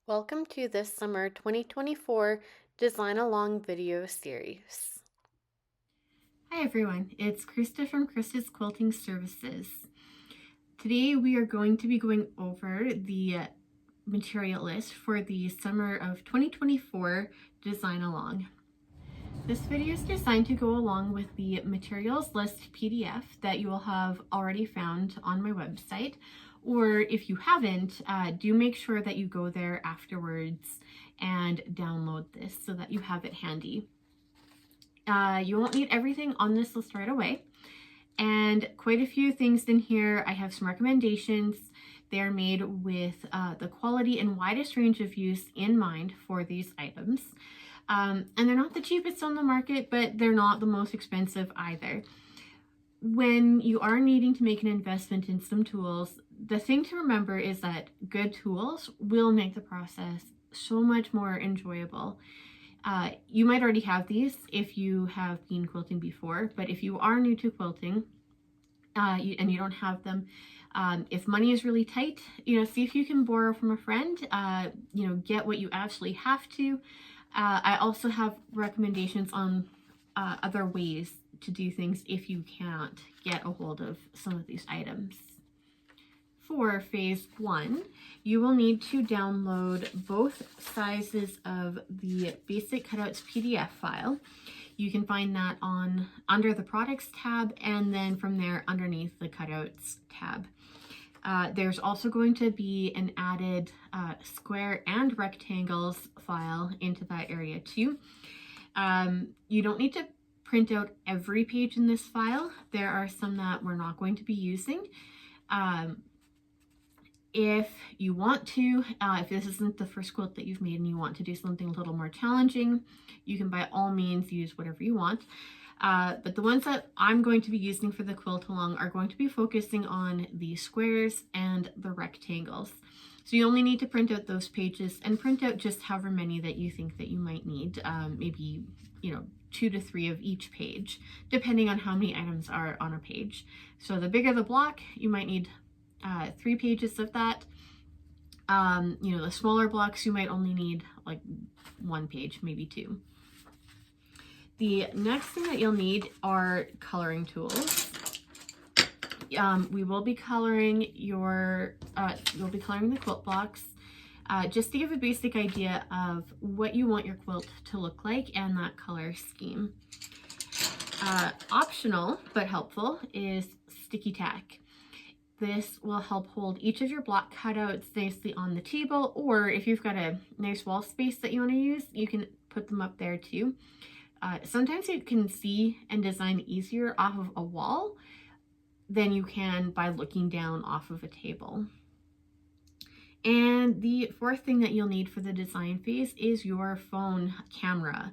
Welcome to this summer 2024 Design Along video series. Hi everyone, it's Krista from Krista's Quilting Services. Today we are going to be going over the material list for the summer of 2024 Design Along. This video is designed to go along with the materials list PDF that you will have already found on my website, or if you haven't, do make sure that you go there afterwards and download this so that you have it handy. You won't need everything on this list right away, and quite a few things in here. I have some recommendations. They are made with the quality and widest range of use in mind for these items. And they're not the cheapest on the market, but they're not the most expensive either. When you are needing to make an investment in some tools, the thing to remember is that good tools will make the process so much more enjoyable. You might already have these if you have been quilting before, but if you are new to quilting and you don't have them, if money is really tight, see if you can borrow from a friend, get what you actually have to. I also have recommendations on other ways to do things if you can't get a hold of some of these items. For phase 1, you will need to download both sizes of the Basic Cutouts PDF file. You can find that under the Products tab, and then from there underneath the Cutouts tab. There's also going to be an added square and rectangles file into that area too. You don't need to print out every page in this file. There are some that we're not going to be using. If you want to, if this isn't the first quilt that you've made and you want to do something a little more challenging, you can by all means use whatever you want. But the ones that I'm going to be using for the quilt along are going to be focusing on the squares and the rectangles. So you only need to print out those pages and print out just however many that you think that you might need, maybe 2 to 3 of each page, depending on how many items are on a page. So the bigger the block, you might need 3 pages of that. The smaller blocks, you might only need like 1 page, maybe 2. The next thing that you'll need are coloring tools. We will be coloring you'll be coloring the quilt blocks, just to give a basic idea of what you want your quilt to look like and that color scheme. Optional but helpful is sticky tack. This will help hold each of your block cutouts nicely on the table, or if you've got a nice wall space that you want to use, you can put them up there too. Sometimes you can see and design easier off of a wall than you can by looking down off of a table. And the fourth thing that you'll need for the design phase is your phone camera.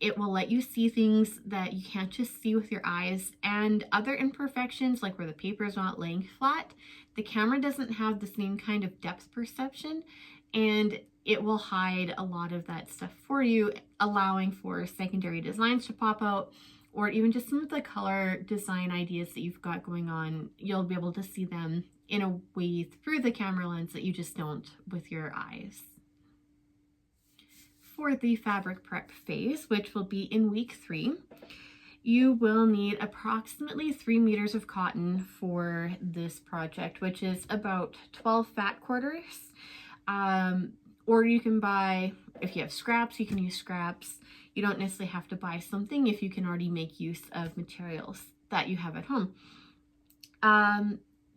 It will let you see things that you can't just see with your eyes, and other imperfections like where the paper is not laying flat. The camera doesn't have the same kind of depth perception, and it will hide a lot of that stuff for you, allowing for secondary designs to pop out, or even just some of the color design ideas that you've got going on. You'll be able to see them in a way through the camera lens that you just don't with your eyes. For the fabric prep phase, which will be in week 3, you will need approximately 3 meters of cotton for this project, which is about 12 fat quarters. Or you can buy, if you have scraps, you can use scraps. You don't necessarily have to buy something if you can already make use of materials that you have at home.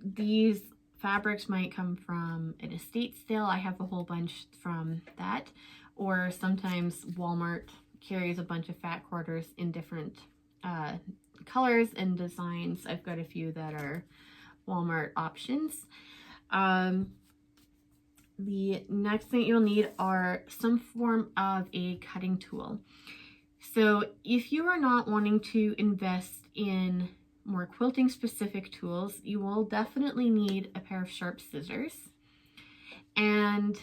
These fabrics might come from an estate sale. I have a whole bunch from that. Or sometimes Walmart carries a bunch of fat quarters in different colors and designs. I've got a few that are Walmart options. The next thing you'll need are some form of a cutting tool. So if you are not wanting to invest in more quilting specific tools, you will definitely need a pair of sharp scissors and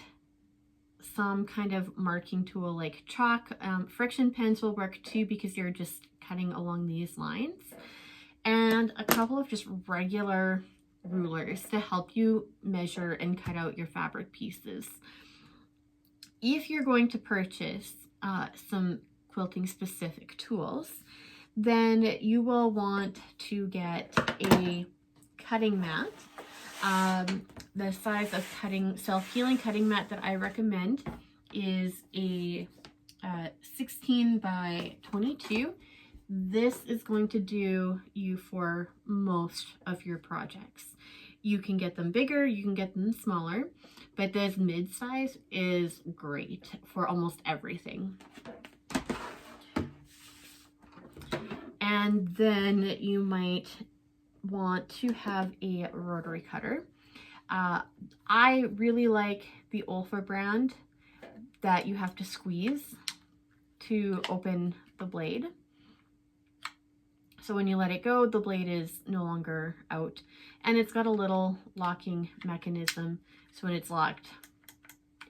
some kind of marking tool like chalk. Friction pens will work too because you're just cutting along these lines, and a couple of just regular rulers to help you measure and cut out your fabric pieces. If you're going to purchase some quilting specific tools, then you will want to get a cutting mat. The size of self-healing cutting mat that I recommend is a 16 by 22. This is going to do you for most of your projects. You can get them bigger, you can get them smaller, but this mid-size is great for almost everything. And then you might want to have a rotary cutter. I really like the Olfa brand that you have to squeeze to open the blade. So when you let it go, the blade is no longer out. And it's got a little locking mechanism. So when it's locked,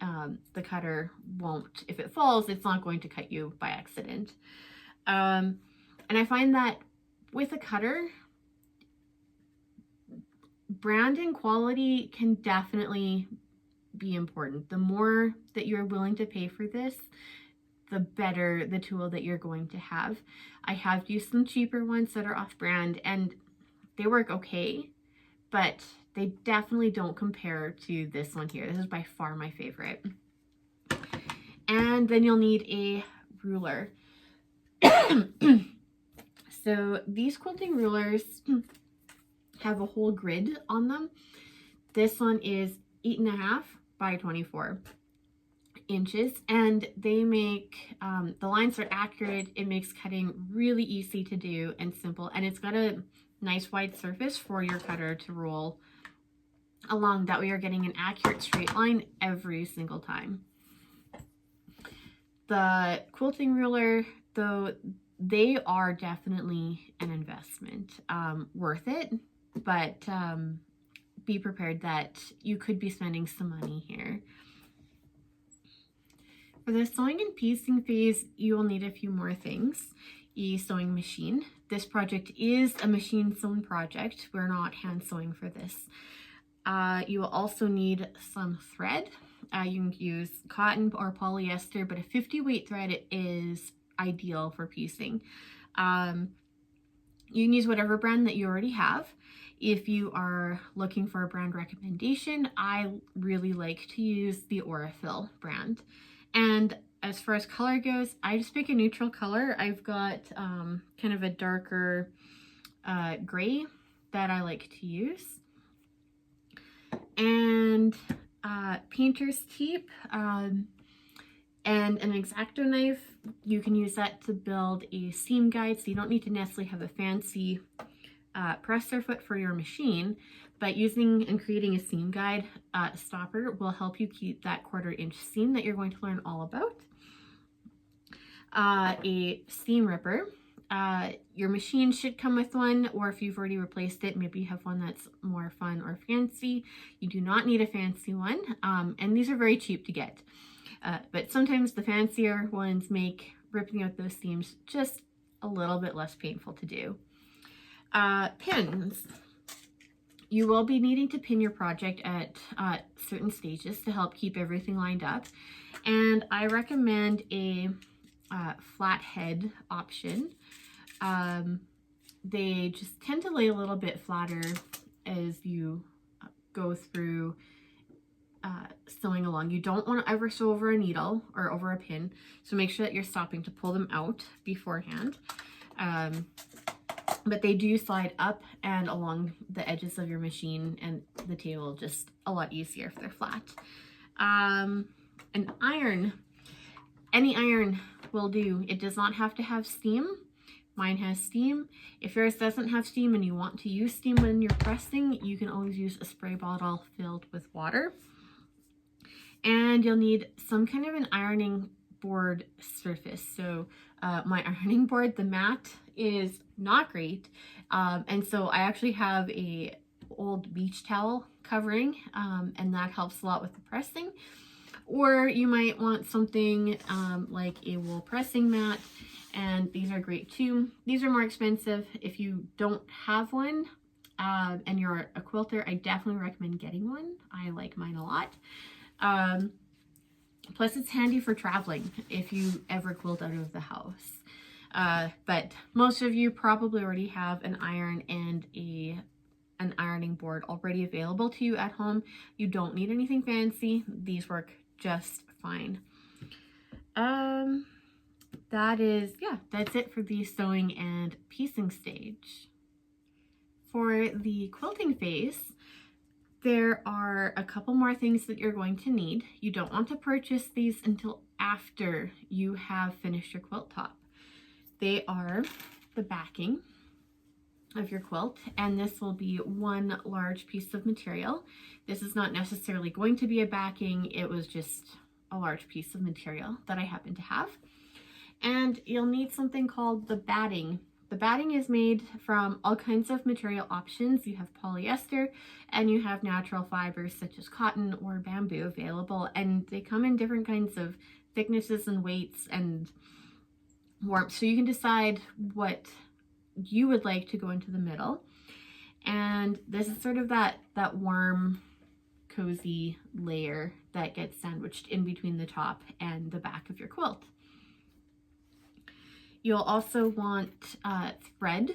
the cutter won't, if it falls, it's not going to cut you by accident. And I find that with a cutter, brand and quality can definitely be important. The more that you're willing to pay for this, the better the tool that you're going to have. I have used some cheaper ones that are off-brand and they work okay, but they definitely don't compare to this one here. This is by far my favorite. And then you'll need a ruler. So these quilting rulers have a whole grid on them. This one is 8.5 by 24 inches, and they make the lines are accurate. It makes cutting really easy to do and simple, and it's got a nice wide surface for your cutter to roll along. That way you're getting an accurate straight line every single time. The quilting ruler, though, they are definitely an investment, worth it, but be prepared that you could be spending some money here. For the sewing and piecing phase, you will need a few more things. A sewing machine. This project is a machine sewn project. We're not hand sewing for this. You will also need some thread. You can use cotton or polyester, but a 50 weight thread is ideal for piecing. You can use whatever brand that you already have. If you are looking for a brand recommendation, I really like to use the Aurifil brand. And as far as color goes, I just pick a neutral color. I've got kind of a darker gray that I like to use. And painter's tape and an X-Acto knife. You can use that to build a seam guide, so you don't need to necessarily have a fancy presser foot for your machine, but using and creating a seam guide stopper will help you keep that 1/4 inch seam that you're going to learn all about. A seam ripper. Your machine should come with one, or if you've already replaced it, maybe you have one that's more fun or fancy. You do not need a fancy one, and these are very cheap to get. But sometimes the fancier ones make ripping out those seams just a little bit less painful to do. Pins. You will be needing to pin your project at certain stages to help keep everything lined up. And I recommend a flat head option. They just tend to lay a little bit flatter as you go through sewing along. You don't want to ever sew over a needle or over a pin, so make sure that you're stopping to pull them out beforehand. But they do slide up and along the edges of your machine and the table just a lot easier if they're flat. An iron. Any iron will do. It does not have to have steam. Mine has steam. If yours doesn't have steam and you want to use steam when you're pressing, you can always use a spray bottle filled with water. And you'll need some kind of an ironing board surface. So my ironing board, the mat, is not great. And so I actually have a old beach towel covering, and that helps a lot with the pressing. Or you might want something like a wool pressing mat, and these are great too. These are more expensive. If you don't have one, and you're a quilter, I definitely recommend getting one. I like mine a lot. Um, Plus, it's handy for traveling if you ever quilt out of the house. But most of you probably already have an iron and an ironing board already available to you at home. You don't need anything fancy. These work just fine. That's it for the sewing and piecing stage. For the quilting phase, there are a couple more things that you're going to need. You don't want to purchase these until after you have finished your quilt top. They are the backing of your quilt, and this will be one large piece of material. This is not necessarily going to be a backing, it was just a large piece of material that I happen to have. And you'll need something called the batting. The batting is made from all kinds of material options. You have polyester and you have natural fibers such as cotton or bamboo available, and they come in different kinds of thicknesses and weights and warmth. So you can decide what you would like to go into the middle. And this is sort of that warm, cozy layer that gets sandwiched in between the top and the back of your quilt. You'll also want thread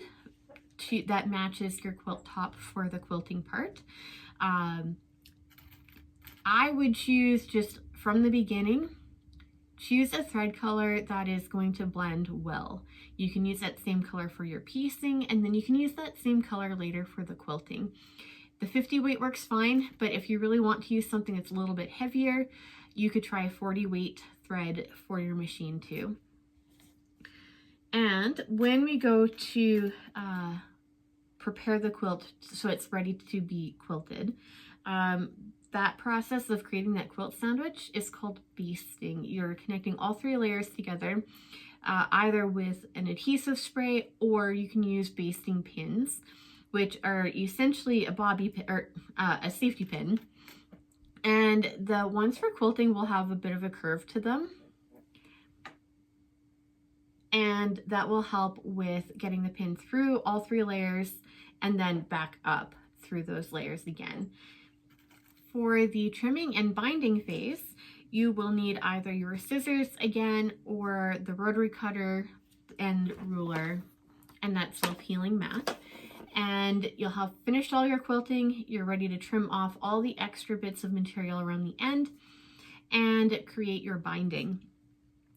that matches your quilt top for the quilting part. I would choose, just from the beginning, choose a thread color that is going to blend well. You can use that same color for your piecing, and then you can use that same color later for the quilting. The 50 weight works fine, but if you really want to use something that's a little bit heavier, you could try 40 weight thread for your machine too. And when we go to prepare the quilt so it's ready to be quilted, that process of creating that quilt sandwich is called basting. You're connecting all 3 layers together, either with an adhesive spray, or you can use basting pins, which are essentially a bobby pin, or a safety pin. And the ones for quilting will have a bit of a curve to them, and that will help with getting the pin through all 3 layers and then back up through those layers again. For the trimming and binding phase, you will need either your scissors again, or the rotary cutter and ruler and that self-healing mat. And you'll have finished all your quilting. You're ready to trim off all the extra bits of material around the end and create your binding.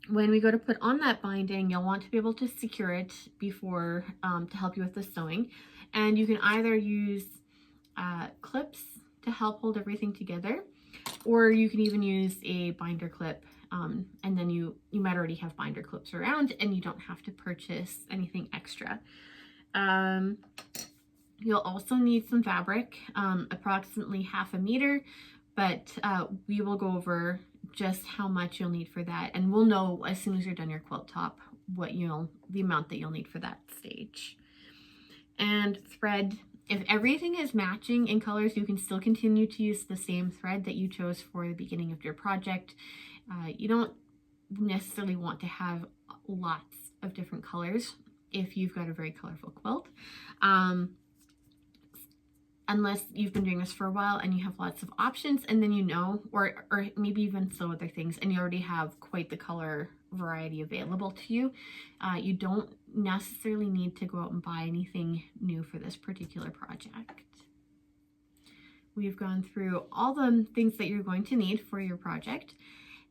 When we go to put on that binding, you'll want to be able to secure it before to help you with the sewing. And you can either use clips to help hold everything together, or you can even use a binder clip, and then you might already have binder clips around and you don't have to purchase anything extra. You'll also need some fabric, approximately 1/2 meter, but we will go over just how much you'll need for that, and we'll know as soon as you're done your quilt top the amount that you'll need for that stage. And thread. If everything is matching in colors, you can still continue to use the same thread that you chose for the beginning of your project. You don't necessarily want to have lots of different colors if you've got a very colorful quilt. Unless you've been doing this for a while and you have lots of options, and then or maybe even sew other things, and you already have quite the color variety available to you. You don't necessarily need to go out and buy anything new for this particular project. We've gone through all the things that you're going to need for your project,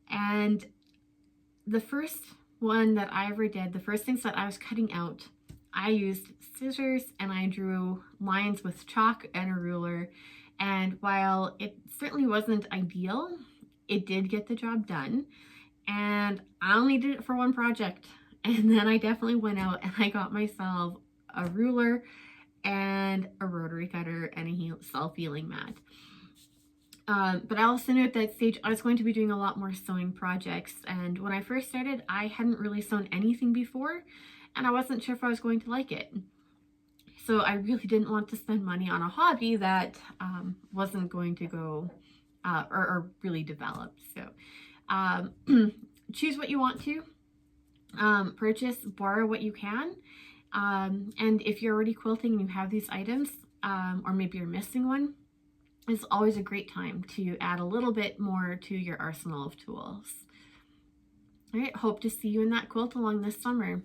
and the first one that I ever did, the first things that I was cutting out, I used scissors and I drew lines with chalk and a ruler, and while it certainly wasn't ideal, it did get the job done. And I only did it for one project, and then I definitely went out and I got myself a ruler and a rotary cutter and a self-healing mat. But I also knew at that stage I was going to be doing a lot more sewing projects, and when I first started, I hadn't really sewn anything before, and I wasn't sure if I was going to like it. So I really didn't want to spend money on a hobby that wasn't going to go or really develop. So choose what you want to purchase, borrow what you can. And if you're already quilting and you have these items, or maybe you're missing one, it's always a great time to add a little bit more to your arsenal of tools. All right, hope to see you in that quilt along this summer.